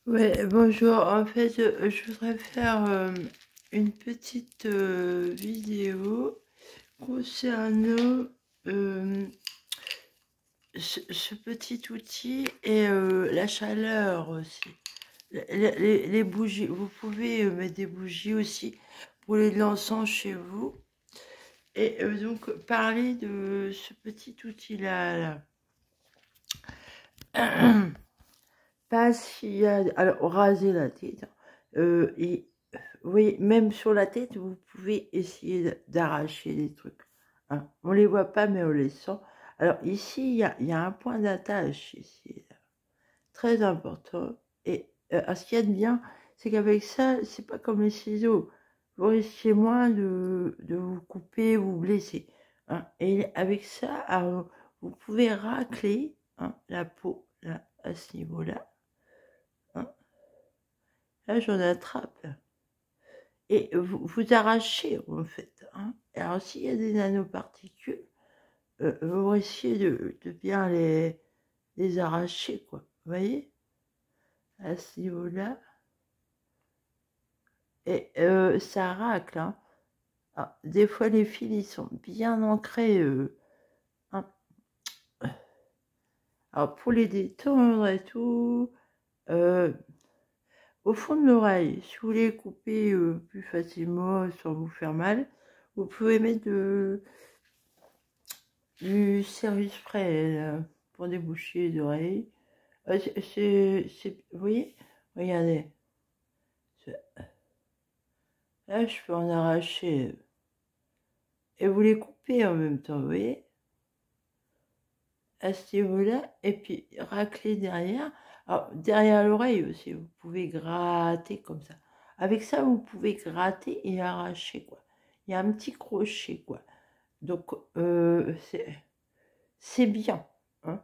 Ouais, bonjour. En fait, je voudrais faire une petite vidéo concernant euh, ce petit outil et la chaleur aussi. Les bougies, vous pouvez mettre des bougies aussi pour les l'encens chez vous. Et donc, parler de ce petit outil-là. Pas s'il y a... Alors, raser la tête. Et oui, même sur la tête, vous pouvez essayer d'arracher des trucs. Hein. On les voit pas, mais on les sent. Alors ici, il y a un point d'attache ici, très important. Et ce qu'il y a de bien, c'est qu'avec ça, c'est pas comme les ciseaux. Vous risquez moins de vous couper, vous blesser. Hein. Et avec ça, alors, vous pouvez racler la peau là, à ce niveau-là. Hein. Là, j'en attrape. Et vous arrachez, en fait. Hein. Alors, s'il y a des nanoparticules, vous essayez de bien les arracher, quoi. Vous voyez, à ce niveau-là. Et ça racle. Hein. Alors, des fois, les fils, ils sont bien ancrés. Hein. Alors, pour les détendre et tout, au fond de l'oreille, si vous voulez couper plus facilement sans vous faire mal, vous pouvez mettre du service spray là, pour déboucher les oreilles. Vous voyez, regardez. Là, je peux en arracher. Et vous les coupez en même temps, vous voyez, à ce niveau-là. Et puis, racler derrière. Alors, derrière l'oreille aussi, vous pouvez gratter comme ça. Avec ça, vous pouvez gratter et arracher, quoi. Il y a un petit crochet, quoi. Donc, c'est bien. Hein.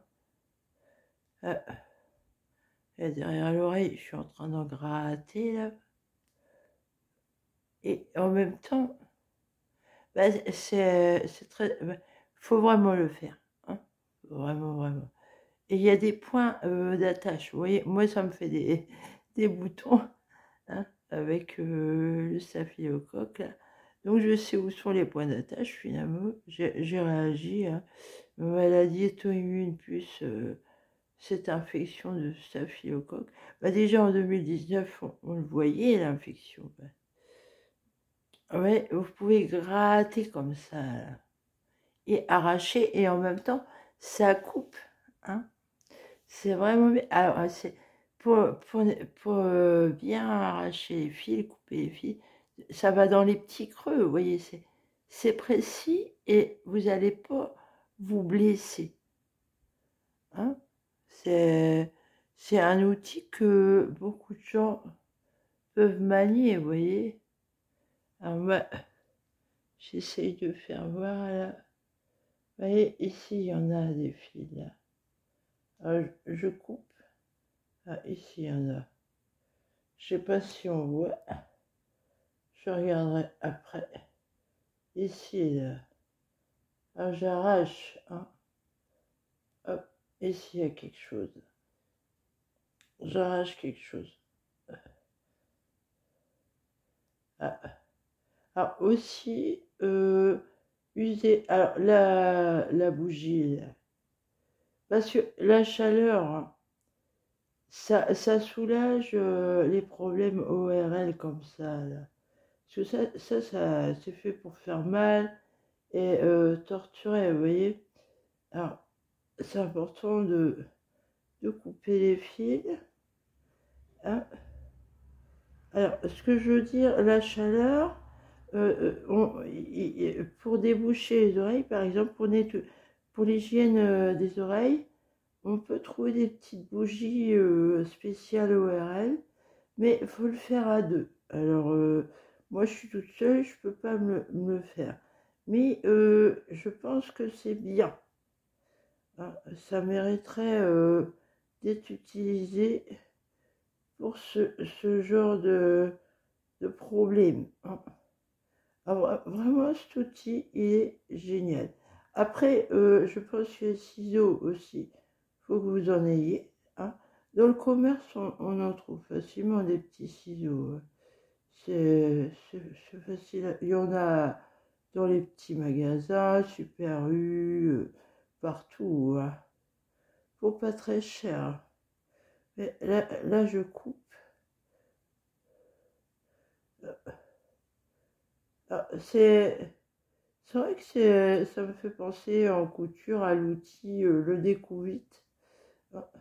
Et derrière l'oreille, je suis en train d'en gratter, là. Et en même temps, bah, c'est très... Bah, faut vraiment le faire. Hein. Vraiment, vraiment. Et il y a des points d'attache. Vous voyez, moi, ça me fait des boutons hein, avec le staphylocoque, là. Donc, je sais où sont les points d'attache, finalement. J'ai réagi. Hein. Maladie auto-immune plus cette infection de staphylocoque. Bah, déjà, en 2019, on le voyait, l'infection. Ouais, vous pouvez gratter comme ça, là, et arracher, et en même temps, ça coupe. Hein. C'est vraiment bien. Alors, c'est pour bien arracher les fils, couper les fils, ça va dans les petits creux, vous voyez, c'est précis et vous n'allez pas vous blesser. Hein. C'est un outil que beaucoup de gens peuvent manier, vous voyez. Alors, moi, j'essaye de faire voir là. Vous voyez, ici, il y en a des fils là. Alors, je coupe. Ah, ici, il y en a. Je sais pas si on voit. Je regarderai après. Ici, là. Alors, j'arrache. Hein. Hop. Ici, il y a quelque chose. J'arrache quelque chose. Ah. Alors, aussi, user. Alors, la bougie, là. Parce que la chaleur, hein, ça soulage les problèmes ORL comme ça, là. Parce que ça c'est fait pour faire mal et torturer, vous voyez. Alors, c'est important de couper les fils. Hein. Alors, ce que je veux dire, la chaleur, pour déboucher les oreilles, par exemple, pour l'hygiène des oreilles, on peut trouver des petites bougies spéciales ORL, mais il faut le faire à deux. Alors, moi, je suis toute seule, je ne peux pas me le faire. Mais je pense que c'est bien. Hein, ça mériterait d'être utilisé pour ce genre de problème. Hein. Alors, vraiment, cet outil, il est génial. Après, je pense que les ciseaux aussi, il faut que vous en ayez. Hein. Dans le commerce, on en trouve facilement des petits ciseaux. C'est facile. Il y en a dans les petits magasins, Super U, partout, hein. Pour pas très cher. Mais là je coupe. Ah, c'est vrai que ça me fait penser en couture à l'outil le découvite. Ah,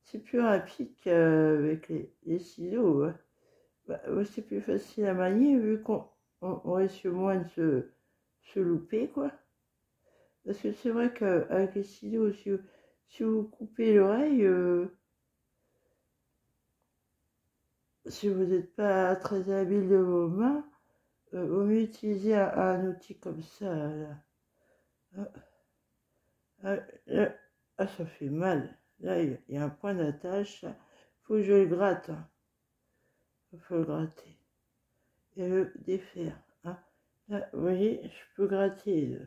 c'est plus rapide qu'avec les ciseaux, hein. Bah, ouais, c'est plus facile à manier vu qu'on risque moins de se louper, quoi. Parce que c'est vrai qu'avec les ciseaux, si vous coupez l'oreille, si vous n'êtes pas très habile de vos mains, vaut mieux utiliser un outil comme ça, là. Ah, ah, là, ah, ça fait mal. Là, il y a un point d'attache. Faut que je le gratte, hein. Il faut le gratter et le défaire, hein. Là, vous voyez, je peux gratter.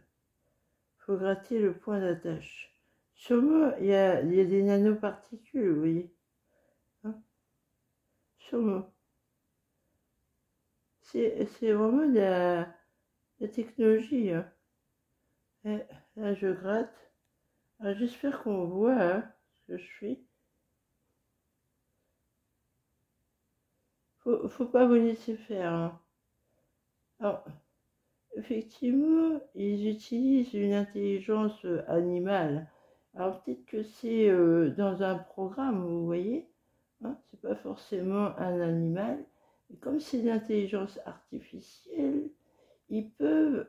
Faut gratter le point d'attache. Sur moi, il y a des nanoparticules, vous voyez, hein, sur moi. C'est vraiment la technologie, hein. Et là, je gratte. J'espère qu'on voit, hein, ce que je fais. Faut pas vous laisser faire, hein. Alors, effectivement, ils utilisent une intelligence animale. Alors peut-être que c'est dans un programme, vous voyez, hein, c'est pas forcément un animal. Et comme c'est l'intelligence artificielle, ils peuvent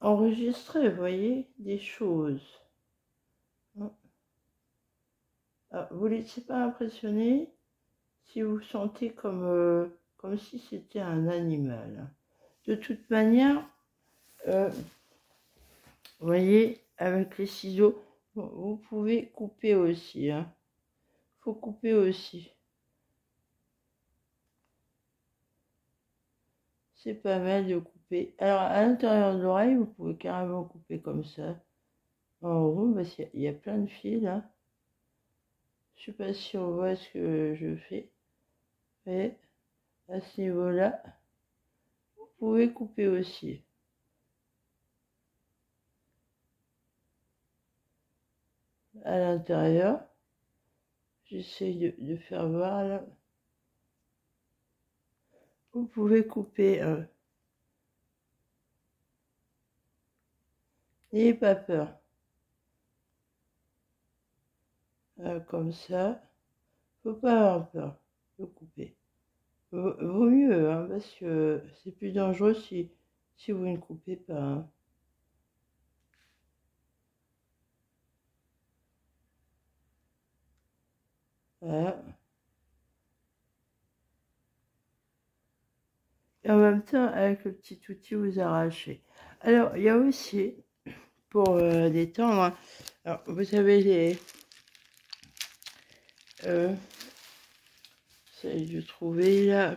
enregistrer, vous voyez, des choses, hein. Alors, vous ne laissez pas impressionner si vous sentez comme si c'était un animal. De toute manière, vous voyez, avec les ciseaux, vous pouvez couper aussi, hein. Faut couper aussi. C'est pas mal de couper. Alors, à l'intérieur de l'oreille, vous pouvez carrément couper comme ça. En haut, parce qu'il y a plein de fils, là. Je sais pas si on voit ce que je fais. Mais à ce niveau-là, vous pouvez couper aussi. À l'intérieur, j'essaie de faire voir, là. Vous pouvez couper. N'ayez pas peur. Comme ça. Faut pas avoir peur de couper. Vaut mieux, hein, parce que c'est plus dangereux si vous ne coupez pas, hein. Voilà. Et en même temps, avec le petit outil, vous arrachez. Alors, il y a aussi, pour détendre, hein, alors, vous avez les... de trouver là.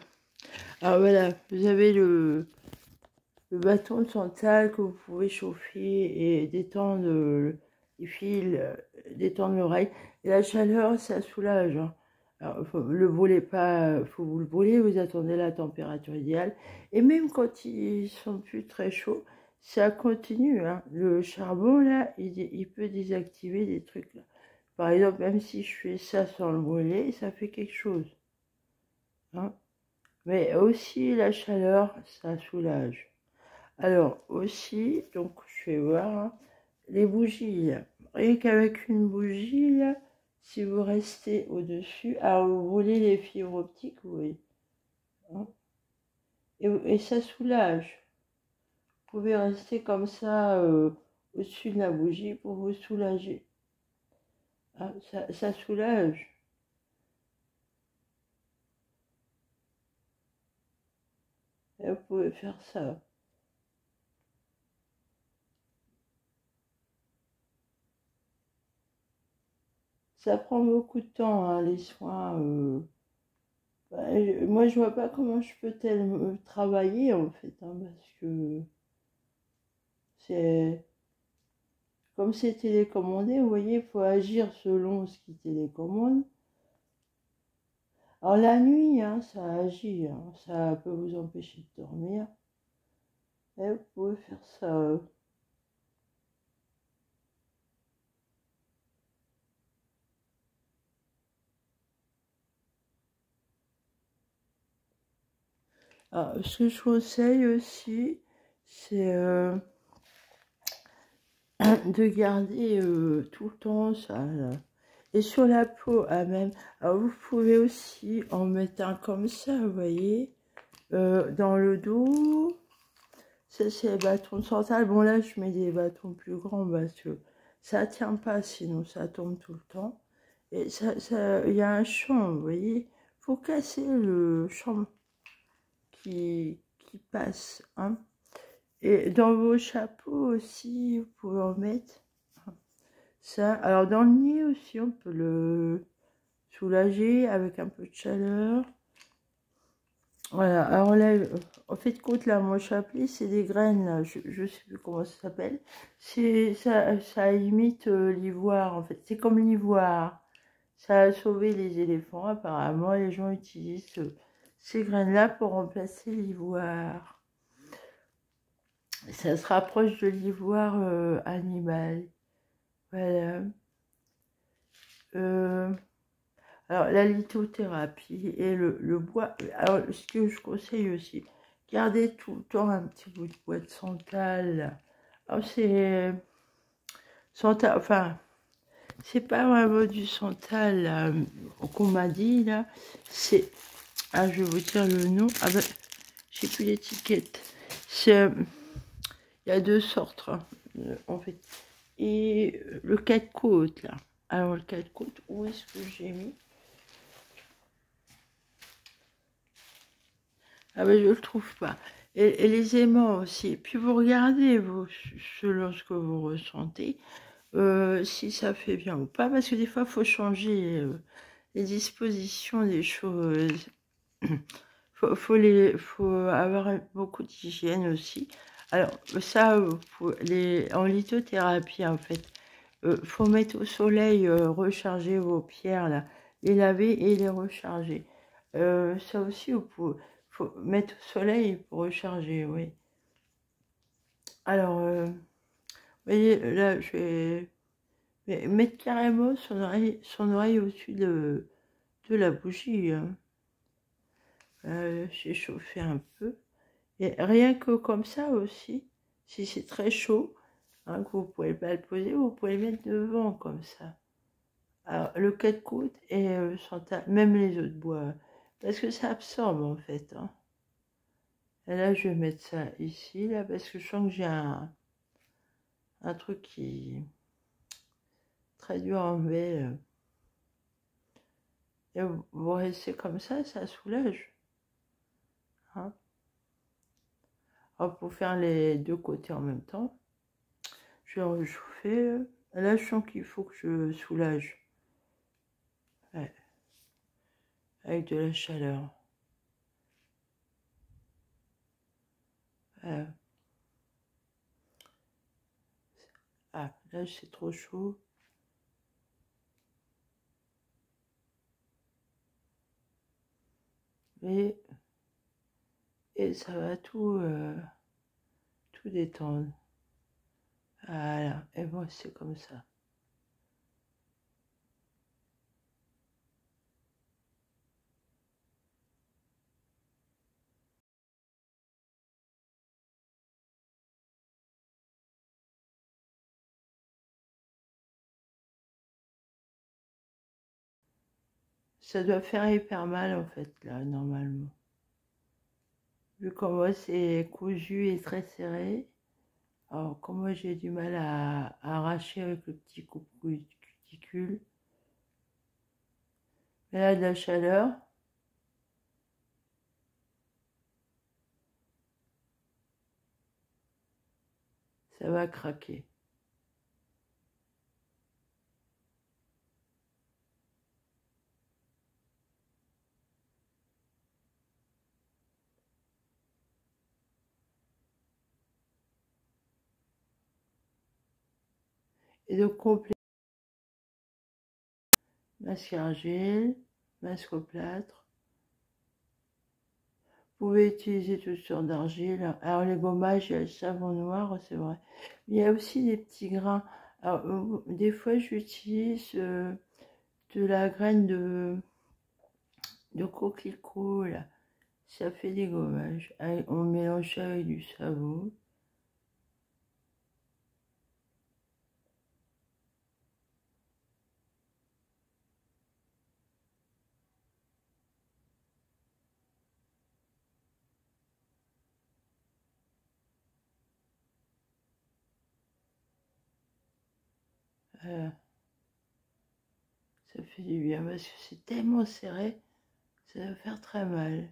Alors voilà, vous avez le bâton de santal que vous pouvez chauffer et détendre les fils, détendre l'oreille. Et la chaleur, ça soulage, hein. Alors, le brûlez pas, faut vous le brûler, vous attendez la température idéale. Et même quand ils sont plus très chauds, ça continue, hein. Le charbon, là, il peut désactiver des trucs, là. Par exemple, même si je fais ça sans le brûler, ça fait quelque chose, hein. Mais aussi, la chaleur, ça soulage. Alors aussi, donc je vais voir, hein, les bougies. Rien qu'avec une bougie, là, si vous restez au-dessus, alors vous brûlez les fibres optiques, vous voyez, hein, et ça soulage. Vous pouvez rester comme ça au-dessus de la bougie pour vous soulager, hein, ça soulage. Et vous pouvez faire ça. Ça prend beaucoup de temps, hein, les soins. Moi, je vois pas comment je peux tellement travailler, en fait, hein, parce que c'est comme c'est télécommandé, vous voyez, il faut agir selon ce qui télécommande. Alors la nuit, hein, ça agit, hein, ça peut vous empêcher de dormir. Et vous pouvez faire ça. Alors, ce que je conseille aussi, c'est de garder tout le temps ça. Là. Et sur la peau, même. Alors, vous pouvez aussi en mettre un comme ça, vous voyez, dans le dos. Ça, c'est les bâtons de santal. Bon, là, je mets des bâtons plus grands parce que ça tient pas, sinon ça tombe tout le temps. Et il y a un champ, vous voyez. Faut casser le champ qui passe, hein. Et dans vos chapeaux aussi, vous pouvez en mettre ça. Alors, dans le nez aussi, on peut le soulager avec un peu de chaleur. Voilà, alors là, en fait, compte la manche à plis, c'est des graines, là, je sais plus comment ça s'appelle. Ça imite l'ivoire, en fait. C'est comme l'ivoire. Ça a sauvé les éléphants, apparemment. Les gens utilisent ces graines-là pour remplacer l'ivoire. Ça se rapproche de l'ivoire animal. Voilà. Alors, la lithothérapie et le bois. Alors, ce que je conseille aussi, gardez tout le temps un petit bout de bois de santal. Alors, c'est santal, enfin, c'est pas vraiment du santal qu'on m'a dit là. C'est, ah, je vais vous dire le nom. Ah ben, j'ai plus l'étiquette. C'est, il y a deux sortes, hein, en fait. Et le 4 côtes là. Alors, le 4 côtes, où est-ce que j'ai mis? Ah ben je le trouve pas. Et les aimants aussi. Et puis vous regardez vous, selon ce que vous ressentez, si ça fait bien ou pas, parce que des fois il faut changer les dispositions des choses. Faut avoir beaucoup d'hygiène aussi. Alors ça, en lithothérapie en fait, faut mettre au soleil, recharger vos pierres là, les laver et les recharger. Ça aussi, faut mettre au soleil pour recharger, oui. Alors, vous voyez, là, je vais mettre carrément son oreille au-dessus de la bougie. Hein. J'ai chauffé un peu. Et rien que comme ça aussi, si c'est très chaud, hein, que vous ne pouvez pas le poser, vous pouvez le mettre devant comme ça. Alors, le 4 côtes et même les autres bois, parce que ça absorbe en fait. Hein. Et là, je vais mettre ça ici, là, parce que je sens que j'ai un truc qui est très dur à enlever. Et vous restez comme ça soulage. Hein. Alors, pour faire les deux côtés en même temps, je vais réchauffer. Là, je sens qu'il faut que je soulage. Ouais. Avec de la chaleur. Voilà. Ah, là, c'est trop chaud. Et ça va tout détendre. Voilà. Et moi, c'est comme ça. Ça doit faire hyper mal, en fait, là, normalement. Vu comme moi, c'est cousu et très serré. Alors, comme moi, j'ai du mal à arracher avec le petit cuticule. Mais là, de la chaleur. Ça va craquer. et de compléter. Masque argile, masque au plâtre. Vous pouvez utiliser toutes sortes d'argile. Alors les gommages, il y a le savon noir, c'est vrai. Il y a aussi des petits grains. Alors, des fois, j'utilise de la graine de coquelicot, là. Ça fait des gommages. On mélange ça avec du savon. Voilà. Ça fait du bien parce que c'est tellement serré, ça va faire très mal.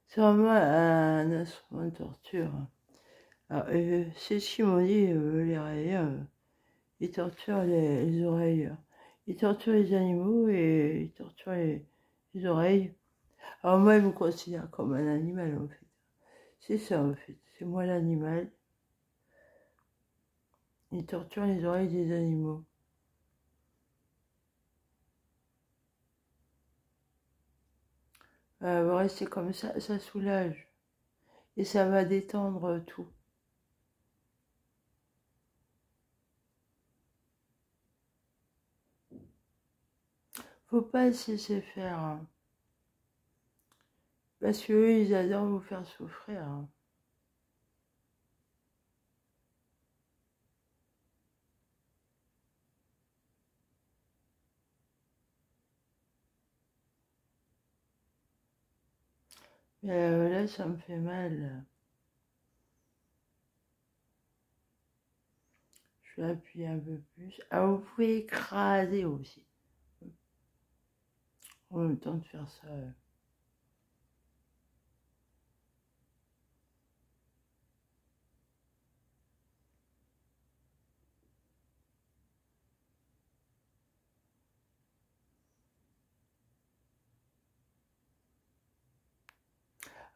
C'est vraiment un instrument de torture. Alors, c'est ce qu'ils m'ont dit, les railleurs. Ils torturent les oreilles. Ils torturent les animaux et ils torturent les oreilles. Alors moi, ils me considèrent comme un animal, en fait. C'est ça, en fait. C'est moi l'animal. Ils torturent les oreilles des animaux. Vous restez comme ça soulage. Et ça va détendre tout. Faut pas se laisser faire. Hein. Parce qu'eux, ils adorent vous faire souffrir. Hein. Mais là, ça me fait mal. Je vais appuyer un peu plus. Ah, vous pouvez écraser aussi. En même temps de faire ça.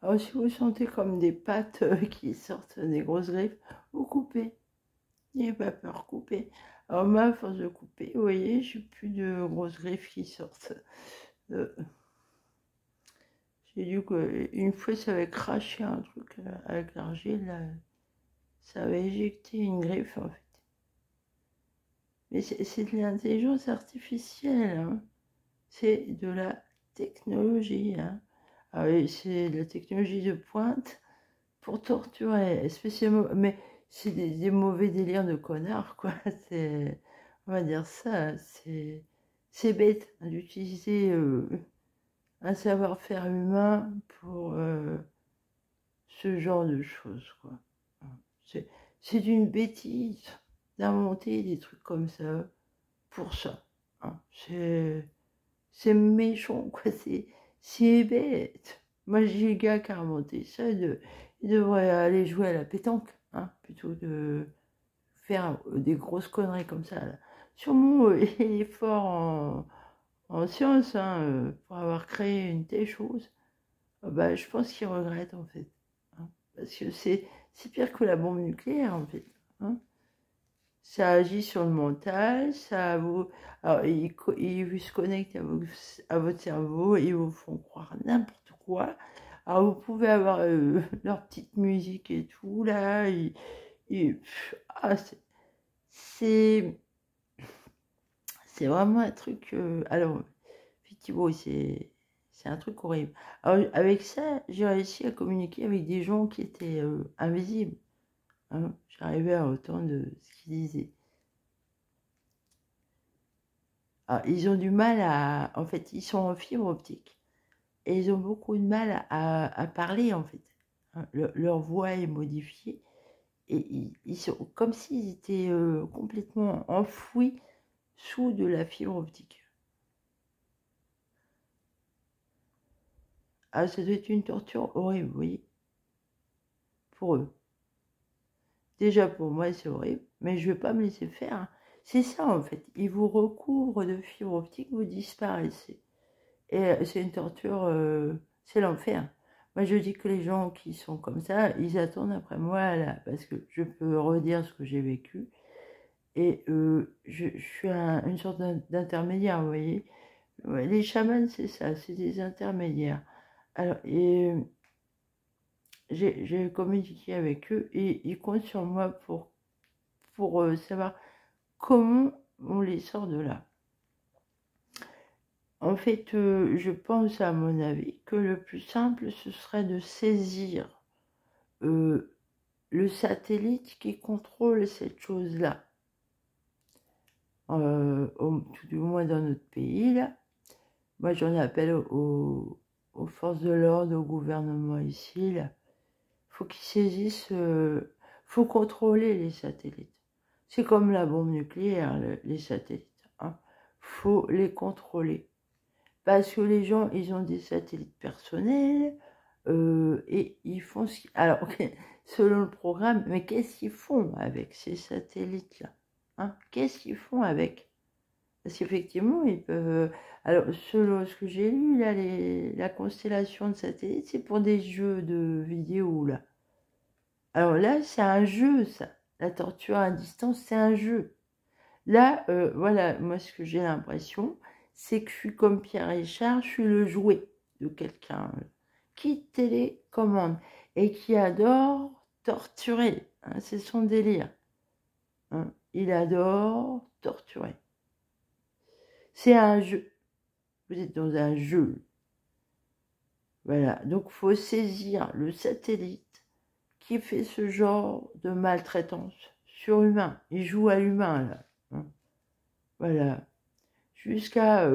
Alors, si vous sentez comme des pattes qui sortent des grosses griffes, vous coupez. N'ayez pas peur, coupez. Alors, moi, à force de couper, vous voyez, j'ai plus de grosses griffes qui sortent. J'ai dû que, une fois, ça avait craché un truc avec l'argile, là. Ça avait éjecté une griffe, en fait. Mais c'est de l'intelligence artificielle, hein. C'est de la technologie, hein. Ah oui, c'est de la technologie de pointe pour torturer, spécialement. Mais c'est des mauvais délires de connards, quoi. On va dire ça. C'est bête hein, d'utiliser un savoir-faire humain pour ce genre de choses, quoi. C'est une bêtise d'inventer des trucs comme ça pour ça. Hein. C'est méchant, quoi. C'est bête. Moi, j'ai le gars qui a inventé ça, il devrait aller jouer à la pétanque, hein, plutôt que faire des grosses conneries comme ça. Là. Sûrement, il est fort en sciences, hein, pour avoir créé une telle chose. Ah bah, je pense qu'il regrette, en fait. Hein, parce que c'est pire que la bombe nucléaire, en fait. Hein. Ça agit sur le mental, ça vous... Alors, ils se connectent à votre cerveau, ils vous font croire n'importe quoi. Alors, vous pouvez avoir leur petite musique et tout, là. Ah, c'est vraiment un truc... alors, effectivement, c'est un truc horrible. Alors, avec ça, j'ai réussi à communiquer avec des gens qui étaient invisibles. Hein. J'arrivais à entendre ce qu'ils disaient. Alors, ils ont du mal à... En fait, ils sont en fibre optique. Et ils ont beaucoup de mal à parler, en fait. Hein, leur voix est modifiée. Et ils sont comme s'ils étaient complètement enfouis sous de la fibre optique. Ah, ça doit être une torture horrible, vous voyez, pour eux. Déjà, pour moi, c'est horrible, mais je ne vais pas me laisser faire, hein. C'est ça, en fait. Ils vous recouvrent de fibres optiques, vous disparaissez. Et c'est une torture, c'est l'enfer. Moi, je dis que les gens qui sont comme ça, ils attendent après moi, là, parce que je peux redire ce que j'ai vécu. Et je suis une sorte d'intermédiaire, vous voyez. Ouais, les chamans, c'est ça, c'est des intermédiaires. Alors, et j'ai communiqué avec eux et ils comptent sur moi pour savoir comment on les sort de là. En fait, je pense, à mon avis, que le plus simple, ce serait de saisir le satellite qui contrôle cette chose-là, tout du moins dans notre pays, là. Moi, j'en appelle aux forces de l'ordre, au gouvernement ici, là. Faut qu'ils saisissent, faut contrôler les satellites. C'est comme la bombe nucléaire, les satellites, hein. Faut les contrôler. Parce que les gens, ils ont des satellites personnels et ils font ce qu'ils... Alors, selon le programme, mais qu'est-ce qu'ils font avec ces satellites-là, hein? Qu'est-ce qu'ils font avec? Parce qu'effectivement, ils peuvent... Alors, selon ce que j'ai lu, là, la constellation de satellites, c'est pour des jeux de vidéo, là. Alors là, c'est un jeu, ça. La torture à distance, c'est un jeu. Là, voilà, moi, ce que j'ai l'impression, c'est que je suis comme Pierre Richard, je suis le jouet de quelqu'un qui télécommande et qui adore torturer, hein, c'est son délire, hein. Il adore torturer. C'est un jeu. Vous êtes dans un jeu. Voilà, donc il faut saisir le satellite qui fait ce genre de maltraitance surhumain. Il joue à l'humain, là, hein. Voilà. Jusqu'à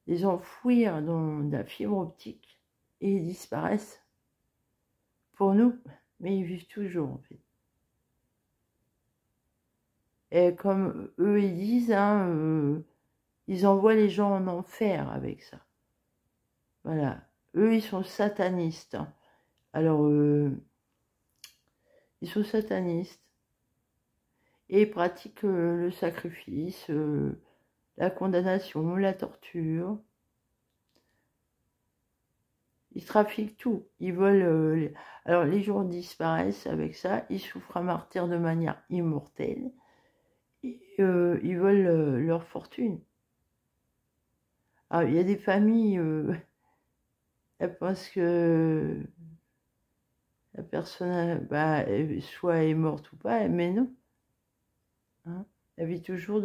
les enfouir dans la fibre optique et ils disparaissent pour nous, mais ils vivent toujours, en fait. Et comme eux, ils disent, hein, ils envoient les gens en enfer avec ça. Voilà. Eux, ils sont satanistes, hein. Alors, ils sont satanistes et ils pratiquent le sacrifice, la condamnation, la torture. Ils trafiquent tout. Ils volent. Alors, les gens disparaissent avec ça. Ils souffrent un martyre de manière immortelle. Et, ils volent leur fortune. Alors, il y a des familles, elles pensent que la personne, bah, soit est morte ou pas, mais non, hein. Elle vit toujours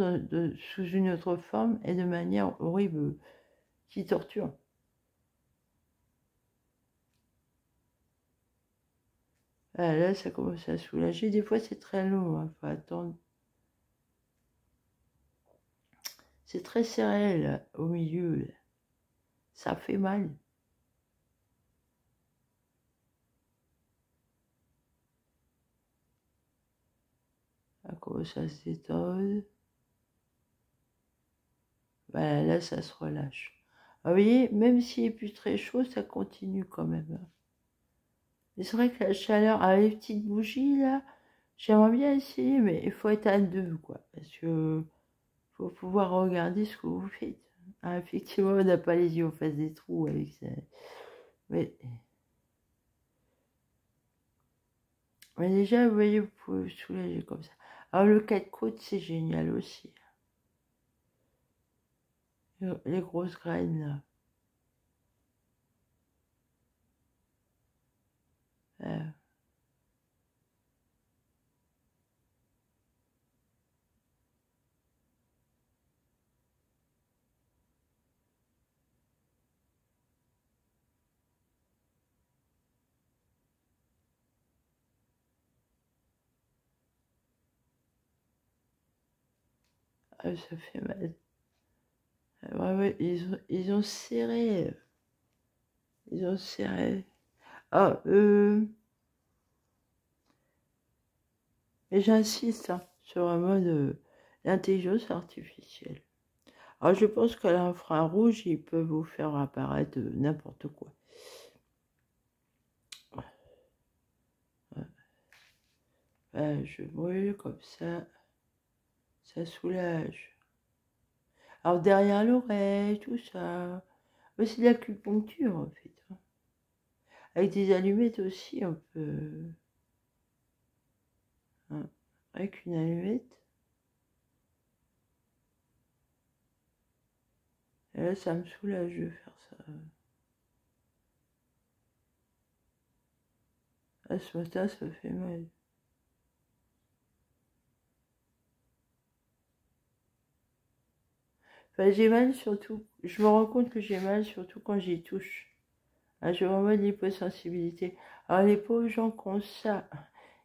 sous une autre forme et de manière horrible, qui torture. Ah, là, ça commence à soulager. Des fois, c'est très long, hein, faut attendre. C'est très serré, là, au milieu, là. Ça fait mal. Ça commence à se détendre. Voilà, là, ça se relâche. Ah, vous voyez, même s'il n'est plus très chaud, ça continue quand même. Mais c'est vrai que la chaleur, avec les petites bougies, là, j'aimerais bien essayer, mais il faut être à deux, quoi. Parce que faut pouvoir regarder ce que vous faites. Ah, effectivement, on n'a pas les yeux en face des trous avec ça. Mais déjà, vous voyez, vous pouvez vous soulager comme ça. Alors, le quatre côtes, c'est génial aussi. Les grosses graines, là. Ah, ça fait mal. Ouais, ouais, ils ont serré. Ils ont serré. Ah, mais j'insiste, hein, sur un mode l'intelligence artificielle. Alors, je pense qu'à l'infrarouge, ils peuvent vous faire apparaître n'importe quoi. Je brûle comme ça soulage. Alors, derrière l'oreille, tout ça. Mais c'est de l'acupuncture, en fait. Avec des allumettes aussi, on peut... Avec une allumette. Et là, ça me soulage de faire ça. Là, ce matin, ça fait mal. Enfin, j'ai mal surtout. Je me rends compte que j'ai mal surtout quand j'y touche. J'ai vraiment de l'hyposensibilité. Alors, les pauvres gens qui ont ça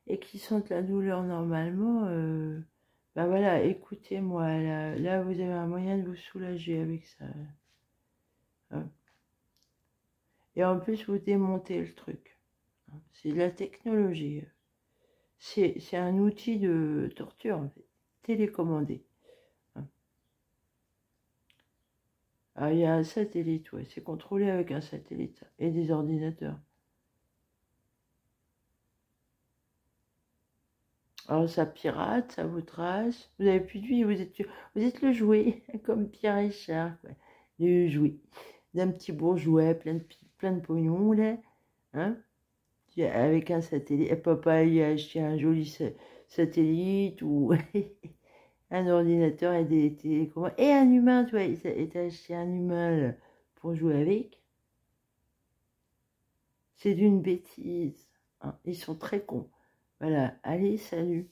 et qui sentent la douleur normalement, ben voilà, écoutez-moi, là, vous avez un moyen de vous soulager avec ça. Hein. Et en plus, vous démontez le truc. C'est de la technologie. C'est un outil de torture, en fait, télécommandé. Ah, il y a un satellite, ouais, c'est contrôlé avec un satellite et des ordinateurs. Alors ça pirate, ça vous trace, vous avez plus de vie, vous êtes le jouet, comme Pierre Richard, quoi. Le jouet d'un petit bourgeois plein de pognon, là, hein, avec un satellite. Et papa lui a acheté un joli satellite ou un ordinateur et des télécommandes. Et un humain, tu vois, il t'a acheté un humain là, pour jouer avec. C'est d'une bêtise. Hein. Ils sont très cons. Voilà, allez, salut.